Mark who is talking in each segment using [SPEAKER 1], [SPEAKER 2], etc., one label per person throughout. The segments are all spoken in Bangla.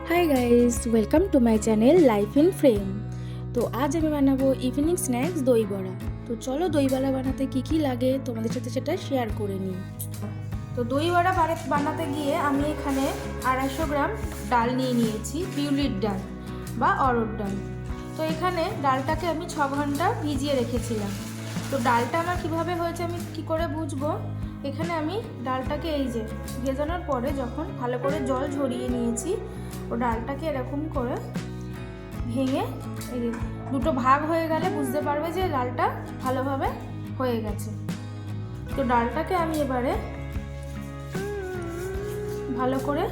[SPEAKER 1] Hi guys, welcome to my channel life in frame. তো আজ আমি বানাবো ইভিনিং স্ন্যাক্স দই বড়া। তো চলো দই বড়া বানাতে কি কি লাগে তোমাদের সাথে সেটা শেয়ার করে নিই। তো দই বড়া বানাতে গিয়ে আমি এখানে 250 গ্রাম ডাল নিয়ে নিয়েছি, পিউলির ডাল বা অরহর ডাল। তো এখানে ডালটাকে আমি 6 ঘন্টা ভিজিয়ে রেখেছিলাম। তো ডালটা আমার কিভাবে হয়েছে আমি কি করে বুঝবো? এখানে আমি ডালটাকে এই যে ভেজানোর পরে যখন ভালো করে জল ঝরিয়ে নিয়েছি, ও ডালটাকে এরকম করে ভেঙে এই দুটো ভাগ হয়ে গেলে বুঝতে পারবে যে ডালটা ভালোভাবে হয়ে গেছে। তো ডালটাকে আমি এবারে ভালো করে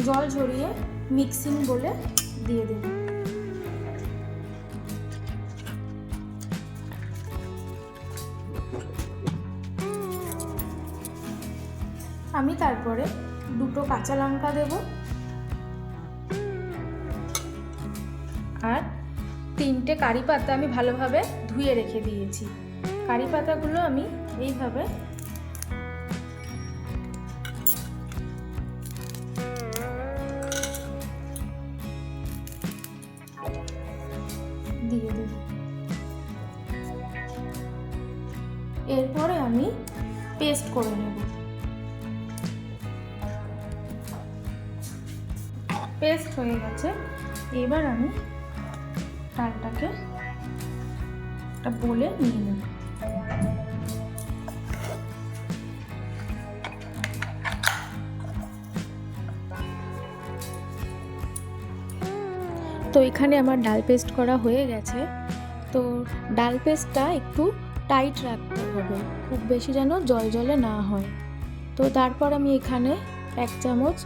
[SPEAKER 1] জল ঝরিয়ে মিক্সিং বলে দিয়ে দেব। আমি তারপরে দুটো কাঁচা লঙ্কা দেব আর 3টে কারি পাতা আমি ভালোভাবে ধুয়ে রেখে দিয়েছি। কারি পাতাগুলো আমি এইভাবে দিয়ে দেব। এরপরে আমি পেস্ট করে নেব। পেস্ট হয়ে গেছে। এবার আমি ডালটাকে একটা বলে নিয়ে নেব। তো এখানে আমার ডাল পেস্ট করা হয়ে গেছে। তো ডাল পেস্টটা একটু টাইট রাখতে হবে, খুব বেশি যেন জলে না হয়। তো তারপর আমি এখানে 1 চামচ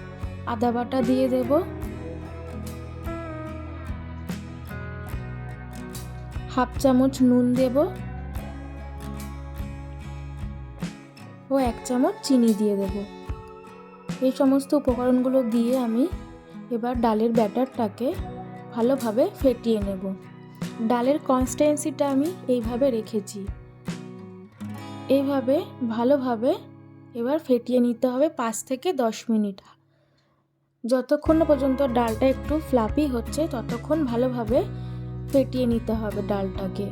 [SPEAKER 1] আদা বাটা দিয়ে দেব, হাফ চামচ নুন দেব ও 1 চামচ চিনি দিয়ে দেব। এই সমস্ত উপকরণগুলো দিয়ে আমি এবার ডালের ব্যাটারটাকে ভালোভাবে ফেটিয়ে নেব। ডালের কনসিস্টেন্সিটা আমি এইভাবে রেখেছি। এইভাবে ভালোভাবে এবার ফেটিয়ে নিতে হবে 5 থেকে 10 মিনিট। যতক্ষণ না পর্যন্ত ডালটা একটু ফ্লাফি হচ্ছে ততক্ষণ ভালোভাবে ফেটিয়ে নিতে হবে ডালটাকে।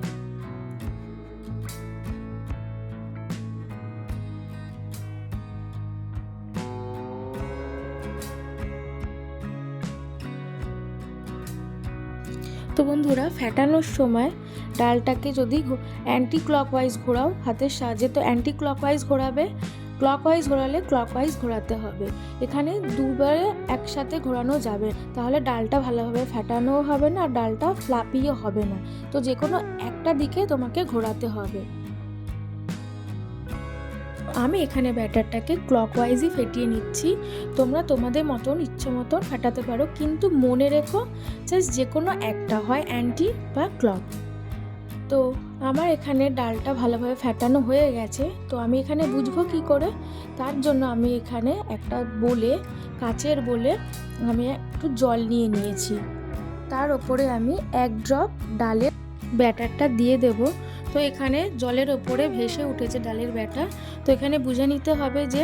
[SPEAKER 1] তো বন্ধুরা, ফেটানোর সময় ডালটাকে যদি অ্যান্টি ক্লকওয়াইজ ঘোরাও হাতের সাহায্যে, তো অ্যান্টি ক্লকওয়াইজ ঘোরাবে, ক্লকওয়াইজ ঘোরালে ক্লকওয়াইজ ঘোরাতে হবে। এখানে দুবারে একসাথে ঘোরানো যাবে, তাহলে ডালটা ভালোভাবে ফেটানোও হবে না আর ডালটা ফ্লাপিও হবে না। তো যে কোনো একটা দিকে তোমাকে ঘোরাতে হবে। আমি এখানে ব্যাটারটাকে ক্লকওয়াইজই ফেটিয়ে নিচ্ছি। তোমরা তোমাদের মতন ইচ্ছে মতন ফাটাতে পারো, কিন্তু মনে রেখো জাস্ট যে কোনো একটা হয় অ্যান্টি বা ক্লক। তো আমার এখানে ডালটা ভালোভাবে ফেটানো হয়ে গেছে। তো আমি এখানে বুঝবো কি করে? তার জন্য আমি এখানে একটা বলে, কাচের বলে আমি একটু জল নিয়ে নিয়েছি। তার ওপরে আমি 1 ড্রপ ডালের ব্যাটারটা দিয়ে দেব। তো এখানে জলের ওপরে ভেসে উঠেছে ডালের ব্যাটার। তো এখানে বুঝে নিতে হবে যে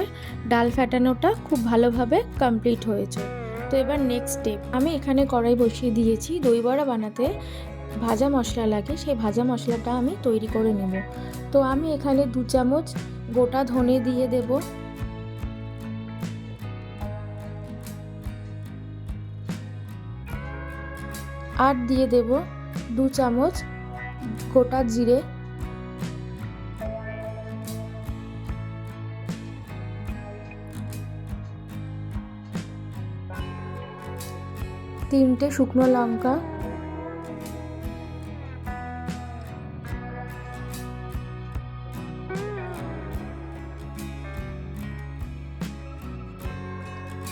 [SPEAKER 1] ডাল ফেটানোটা খুব ভালোভাবে কমপ্লিট হয়েছে। তো এবার নেক্সট স্টেপ, আমি এখানে কড়াই বসিয়ে দিয়েছি। দই বড়া বানাতে ভাজা মশলা লাগে, সেই ভাজা মশলাটা আমি তৈরি করে নেব। তো আমি এখানে 2 চামচ গোটা ধনে দিয়ে দেব, আর দিয়ে দেব 2 চামচ গোটা জিরে, 3টে শুকনো লঙ্কা,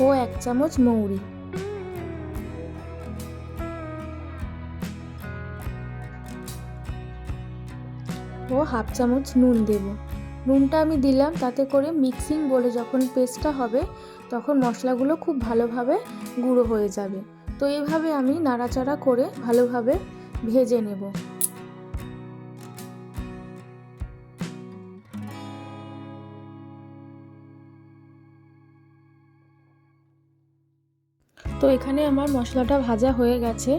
[SPEAKER 1] ও 1 চামচ মৌরি। ও হাফ চামচ নুন দেব। নুনটা আমি দিলাম তাতে করে মিক্সিং বলে যখন পেস্টটা হবে তখন মশলাগুলো খুব ভালোভাবে গুঁড়ো হয়ে যাবে। তো এইভাবে আমি নাড়াচাড়া করে ভালোভাবে ভেজে নেব। তো তো এখানে আমার মশলাটা ভাজা হয়ে গেছে,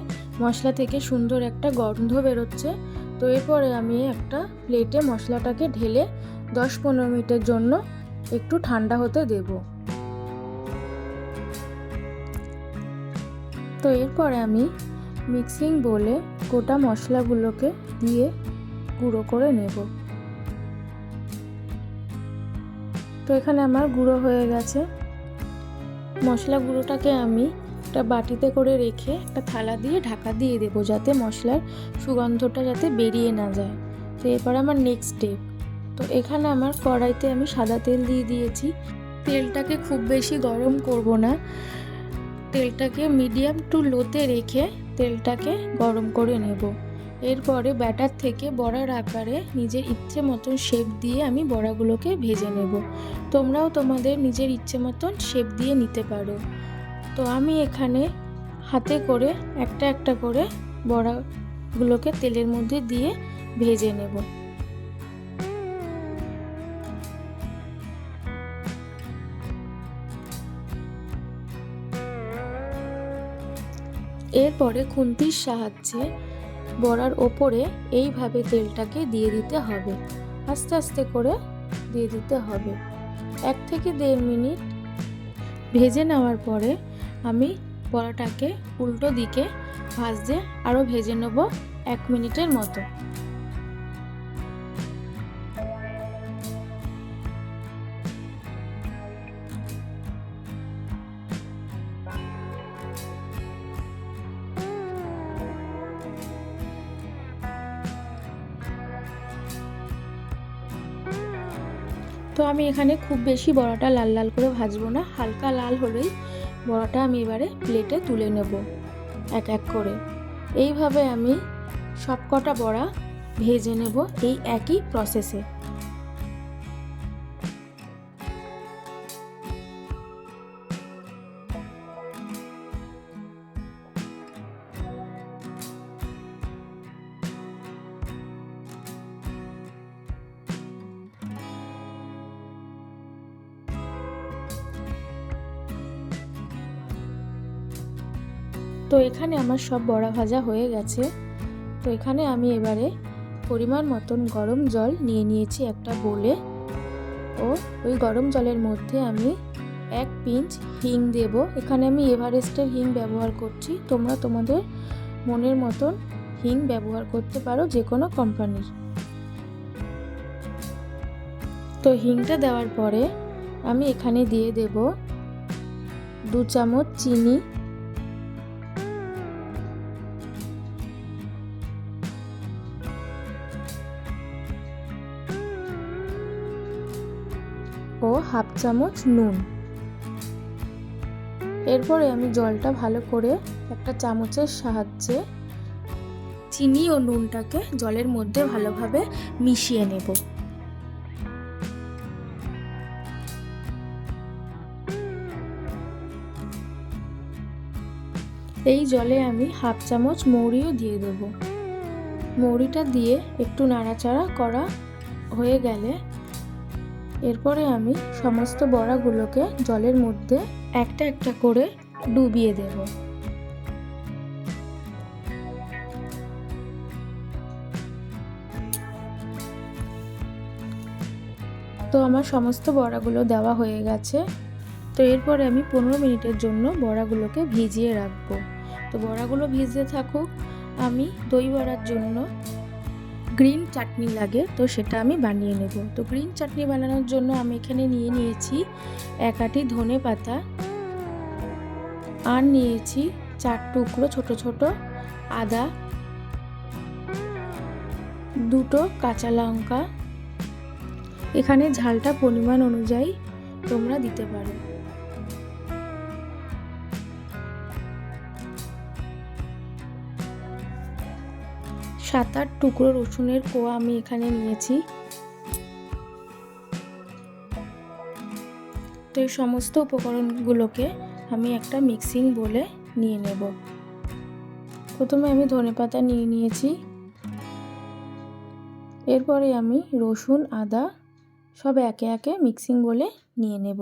[SPEAKER 1] মশলা থেকে সুন্দর একটা গন্ধ বেরোচ্ছে। তো এরপরে আমি একটা প্লেটে মশলাটাকে ঢেলে 10-15 মিনিটের জন্য একটু ঠান্ডা হতে দেব। তো এরপরে আমি মিক্সিং বোলে গোটা মশলাগুলোকে দিয়ে গুঁড়ো করে নেব। তো এখানে আমার গুঁড়ো হয়ে গেছে। মশলা গুঁড়োটাকে আমি একটা বাটিতে করে রেখে একটা থালা দিয়ে ঢাকা দিয়ে দেবো, যাতে মশলার সুগন্ধটা যাতে বেরিয়ে না যায়। তো এরপর আমার নেক্সট স্টেপ, তো এখানে আমার কড়াইতে আমি সাদা তেল দিয়ে দিয়েছি। তেলটাকে খুব বেশি গরম করব না, তেলটাকে মিডিয়াম টু লোতে রেখে তেলটাকে গরম করে নেব। এরপরে ব্যাটার থেকে বড়ার আকারে নিজের ইচ্ছে মতন শেপ দিয়ে আমি বড়াগুলোকে ভেজে নেব। তোমরাও তোমাদের নিজের ইচ্ছে মতন শেপ দিয়ে নিতে পারো। তো আমি এখানে হাতে করে একটা একটা করে বড়াগুলোকে তেলের মধ্যে দিয়ে ভেজে নেব। এরপরে খুন্তির সাহায্যে বড়ার ওপরে এইভাবে তেলটাকে দিয়ে দিতে হবে, আস্তে আস্তে করে দিয়ে দিতে হবে। 1 থেকে 1.5 মিনিট ভেজে নেওয়ার পরে আমি বড়াটাকে উল্টো দিকে ভাজতে আরও ভেজে নেব 1 মিনিটের মতো। তো আমি এখানে খুব বেশি বড়াটা লাল লাল করে ভাজবো না, হালকা লাল হলেই বড়াটা আমি এবারে প্লেটে তুলে নেব এক এক করে। এইভাবে আমি সব কটা বড়া ভেজে নেব এই একই প্রসেসে। তো এখানে আমার সব বড়া ভাজা হয়ে গেছে। তো এখানে আমি এবারে পরিমাণ মতন গরম জল নিয়ে নিয়েছি একটা বোলে, ও ওই গরম জলের মধ্যে আমি 1 পিঞ্চ হিং দেব। এখানে আমি এভারেস্টের হিং ব্যবহার করছি, তোমরা তোমাদের মনের মতন হিং ব্যবহার করতে পারো, যে কোনো কোম্পানির। তো হিংটা দেওয়ার পরে আমি এখানে দিয়ে দেব 2 চামচ চিনি, ও 1/2 চামচ নুন। এরপরে আমি জলটা ভালো করে একটা চামচের সাহায্যে চিনি ও নুনটাকে জলের মধ্যে ভালোভাবে মিশিয়ে নেব। এই জলে আমি 1/2 চামচ মৌরিও দিয়ে দেব। মৌরিটা দিয়ে একটু নাড়াচাড়া করা হয়ে গেলে এরপরে আমি সমস্ত বড়াগুলোকে জলের মধ্যে একটা একটা করে ডুবিয়ে দেব। তো আমার সমস্ত বড়াগুলো দেওয়া হয়ে গেছে। তো এরপরে আমি 15 মিনিটের জন্য বড়াগুলোকে ভিজিয়ে রাখবো। তো বড়াগুলো ভিজতে থাকুক, আমি দই বড়ার জন্য গ্রিন চাটনি লাগে, তো সেটা আমি বানিয়ে নেব। তো গ্রিন চাটনি বানানোর জন্য আমি এখানে নিয়ে নিয়েছি 1 আঁটি ধনে পাতা, আর নিয়েছি 4 টুকরো ছোট ছোট আদা, 2টো কাঁচা লঙ্কা। এখানে ঝালটা পরিমাণ অনুযায়ী তোমরা দিতে পারো। 7-8 টুকরো রসুনের কোয়া আমি এখানে নিয়েছি। তো এই সমস্ত উপকরণগুলোকে আমি একটা মিক্সিং বোলে নিয়ে নেব। প্রথমে আমি ধনেপাতা নিয়ে নিয়েছি, এরপরে আমি রসুন আদা সব একে একে মিক্সিং বোলে নিয়ে নেব।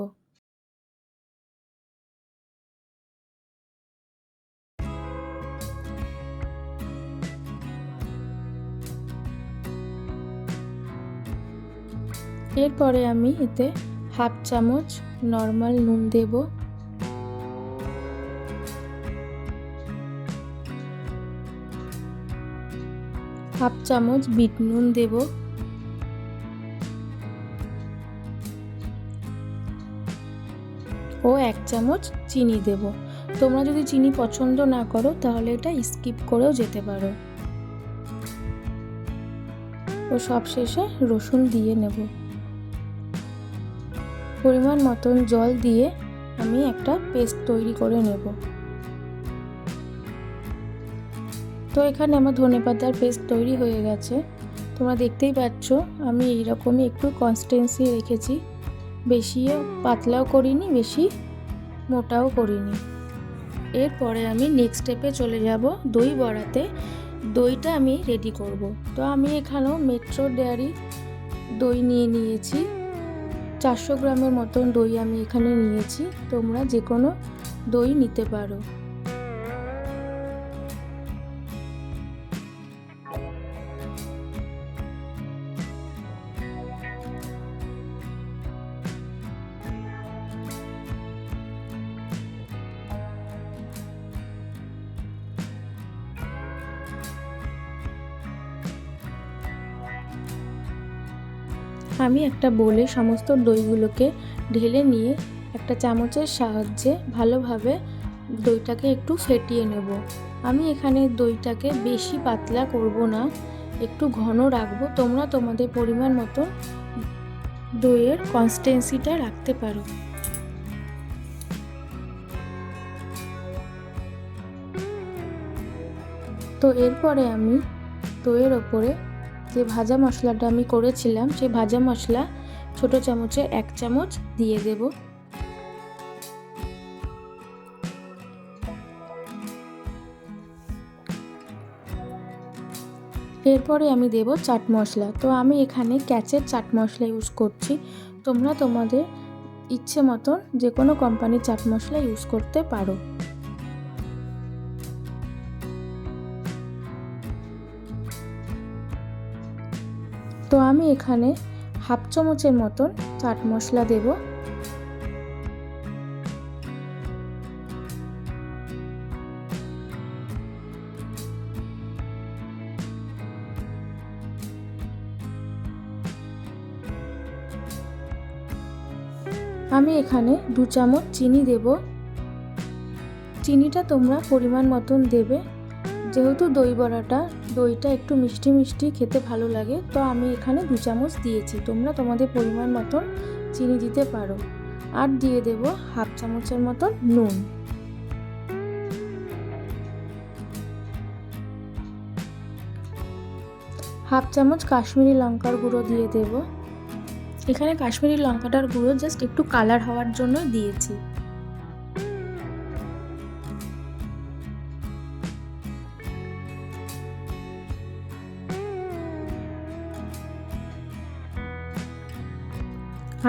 [SPEAKER 1] এরপরে আমি এতে হাফ চামচ নর্মাল নুন দেব, হাফ চামচ বিট নুন দেব, ও 1 চামচ চিনি দেব। তোমরা যদি চিনি পছন্দ না করো তাহলে এটা স্কিপ করেও যেতে পারো। ও সবশেষে রসুন দিয়ে নেব। পরিমাণ মতন জল দিয়ে আমি একটা পেস্ট তৈরি করে নেব। তো এখানে আমার ধনেপাতার পেস্ট তৈরি হয়ে গেছে। তোমরা দেখতেই পাচ্ছ আমি এইরকমই একটু কনসিস্টেন্সি রেখেছি, বেশি পাতলাও করিনি, বেশি মোটাও করিনি। এরপরে আমি নেক্সট স্টেপে চলে যাব দই বড়াতে। দইটা আমি রেডি করব। তো আমি এখানেও মেট্রো ডেয়ারি দই নিয়েছি, 400 গ্রামের মতন দই আমি এখানে নিয়েছি। তোমরা যে কোনো দই নিতে পারো। আমি একটা বোলে সমস্ত দইগুলোকে ঢেলে নিয়ে একটা চামচের সাহায্যে ভালোভাবে দইটাকে একটু ফেটিয়ে নেব। আমি এখানে দইটাকে বেশি পাতলা করব না, একটু ঘন রাখবো। তোমরা তোমাদের পরিমাণ মতো দইয়ের কনসিস্টেন্সিটা রাখতে পারো। তো এরপরে আমি দইয়ের ওপরে যে ভাজা মশলাটা আমি করেছিলাম সেই ভাজা মশলা ছোট চামচে 1 চামচ দিয়ে দেব। এরপরে আমি দেব চাট মশলা। তো আমি এখানে ক্যাচের চাট মশলা ইউজ করছি। তোমরা তোমাদের ইচ্ছে মতন যে কোনো কোম্পানির চাট মশলা ইউজ করতে পারো। তো আমি এখানে হাফ চামচের মতন চাট মশলা দেব। আমি এখানে 2 চামচ চিনি দেব। চিনিটা তোমরা পরিমাণ মতন দেবে, যেহেতু দইটা একটু মিষ্টি মিষ্টি খেতে ভালো লাগে, তো আমি এখানে 2 চামচ দিয়েছি। তোমরা তোমাদের পরিমাণ মতন চিনি দিতে পারো। আর দিয়ে দেব হাফ চামচের মতন নুন। হাফ চামচ কাশ্মীরি লঙ্কার গুঁড়ো দিয়ে দেব। এখানে কাশ্মীরি লঙ্কাটার গুঁড়ো জাস্ট একটু কালার হওয়ার জন্য দিয়েছি।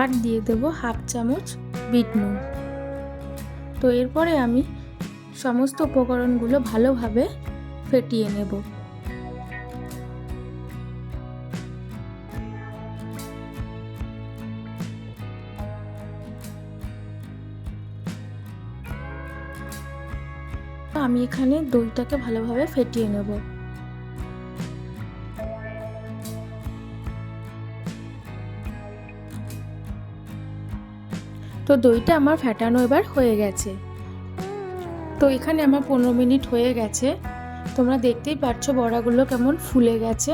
[SPEAKER 1] আর দিয়ে দেব হাফ চামচ বিট নুন। তো এরপরে আমি সমস্ত উপকরণগুলো ভালোভাবে ফেটিয়ে নেব। আমি এখানে দইটাকে ভালোভাবে ফেটিয়ে নেব। তো দইটা আমার ফেটানো এবার হয়ে গেছে। তো এখানে আমার 15 মিনিট হয়ে গেছে। তোমরা দেখতেই পাচ্ছ বড়াগুলো কেমন ফুলে গেছে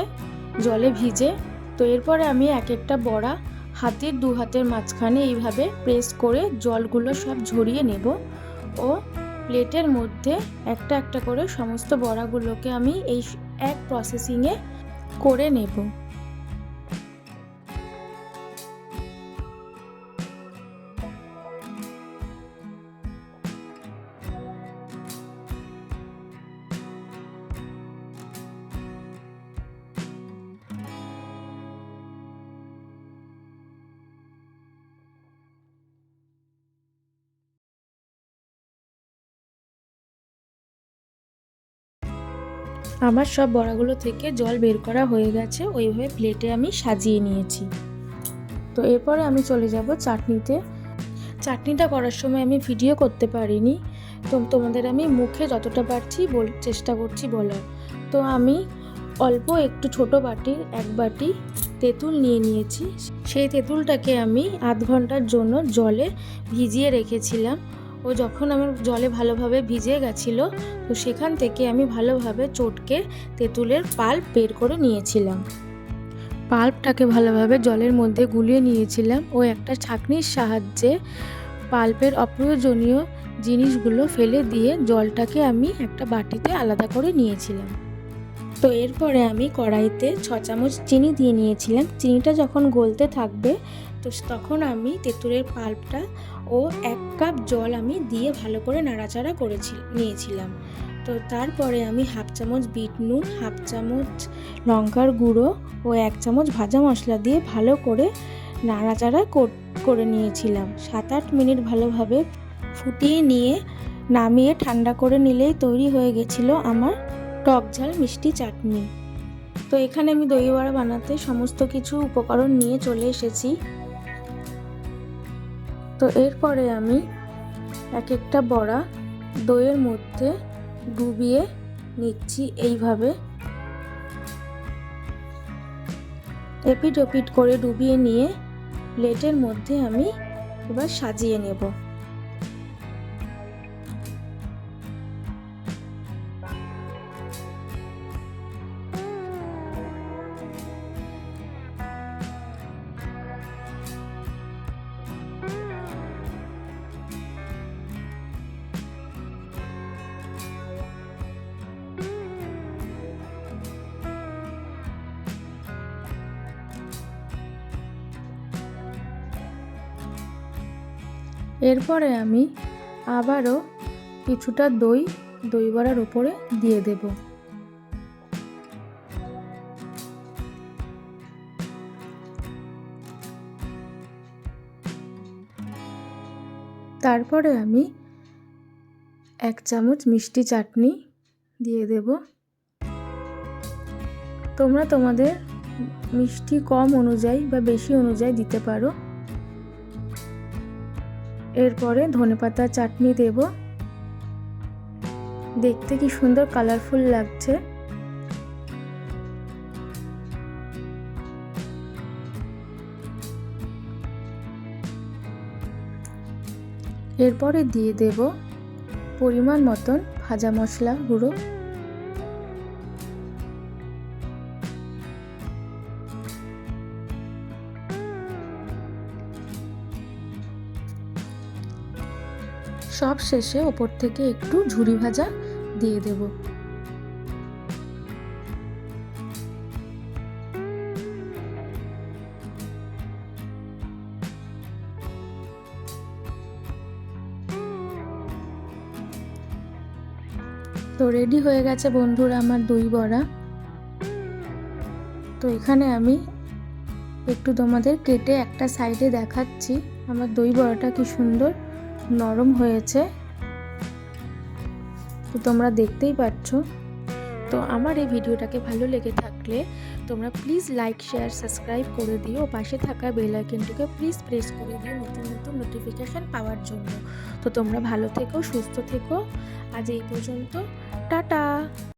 [SPEAKER 1] জলে ভিজে। তো এরপরে আমি এক একটা বড়া হাতের 2 হাতের মাঝখানে এইভাবে প্রেস করে জলগুলো সব ঝরিয়ে নেব ও প্লেটের মধ্যে একটা একটা করে সমস্ত বড়াগুলোকে আমি এই এক প্রসেসিংয়ে করে নেব। আমার সব বড়াগুলো থেকে জল বের করা হয়ে গেছে। ওইভাবে প্লেটে আমি সাজিয়ে নিয়েছি। তো এরপরে আমি চলে যাব চাটনিতে। চাটনিটা করার সময় আমি ভিডিও করতে পারিনি, তো তোমাদের আমি মুখে যতটা পারছি চেষ্টা করছি বলার। তো আমি অল্প একটু ছোট বাটির 1 বাটি তেঁতুল নিয়ে নিয়েছি। সেই তেঁতুলটাকে আমি আধ ঘন্টার জন্য জলে ভিজিয়ে রেখেছিলাম। ও যখন আমার জলে ভালোভাবে ভিজে গেছিলো, তো সেখান থেকে আমি ভালোভাবে চটকে তেঁতুলের পাল্প বের করে নিয়েছিলাম। পাল্পটাকে ভালোভাবে জলের মধ্যে গুলিয়ে নিয়েছিলাম ও একটা ছাঁকনির সাহায্যে পাল্পের অপ্রয়োজনীয় জিনিসগুলো ফেলে দিয়ে জলটাকে আমি একটা বাটিতে আলাদা করে নিয়েছিলাম। তো এরপরে আমি কড়াইতে 6 চামচ চিনি দিয়ে নিয়েছিলাম। চিনিটা যখন গলতে থাকবে, তো তখন আমি তেঁতুলের পাল্পটা ও 1 কাপ জল আমি দিয়ে ভালো করে নাড়াচাড়া নিয়েছিলাম। তো তারপরে আমি 1/2 চামচ বিট নুন, 1/2 চামচ লঙ্কার গুঁড়ো ও 1 চামচ ভাজা মশলা দিয়ে ভালো করে নাড়াচাড়া করে নিয়েছিলাম। 7-8 মিনিট ভালোভাবে ফুটিয়ে নিয়ে নামিয়ে ঠান্ডা করে নিলেই তৈরি হয়ে গেছিলো আমার টক ঝাল মিষ্টি চাটনি। তো এখানে আমি দই বড়া বানাতে সমস্ত কিছু উপকরণ নিয়ে চলে এসেছি। তো এরপরে আমি এক একটা বড়া দইয়ের মধ্যে ডুবিয়ে নিচ্ছি। এইভাবে এপিট ওপিট করে ডুবিয়ে নিয়ে প্লেটের মধ্যে আমি এবার সাজিয়ে নেব। এরপরে আমি আবারও কিছুটা দই বড়ার উপরে দিয়ে দেব। তারপরে আমি 1 চামচ মিষ্টি চাটনি দিয়ে দেব। তোমরা তোমাদের মিষ্টি কম অনুযায়ী বা বেশি অনুযায়ী দিতে পারো। এরপরে ধনেপাতার চাটনি দেব। দেখতে কি সুন্দর কালারফুল লাগছে। এরপরে দিয়ে দেব পরিমাণ মতন ভাজা মশলা গুঁড়ো। সব শেষে ওপর থেকে একটু ঝুরি ভাজা দিয়ে দেব। তো রেডি হয়ে গেছে বন্ধুরা আমার দই বড়া। তো এখানে আমি একটু তোমাদের কেটে একটা সাইডে দেখাচ্ছি আমার দই বড়াটা কি সুন্দর নরম হয়েছে। তো তোমরা দেখতেই পাচ্ছ। তো আমার এই ভিডিওটাকে ভালো লেগে থাকলে তোমরা প্লিজ লাইক শেয়ার সাবস্ক্রাইব করে দিও। পাশে থাকা বেল আইকনটিকে প্লিজ প্রেস করে দিও নতুন নতুন নোটিফিকেশান পাওয়ার জন্য। তো তোমরা ভালো থেকো, সুস্থ থেকো। আজ এই পর্যন্ত, টাটা।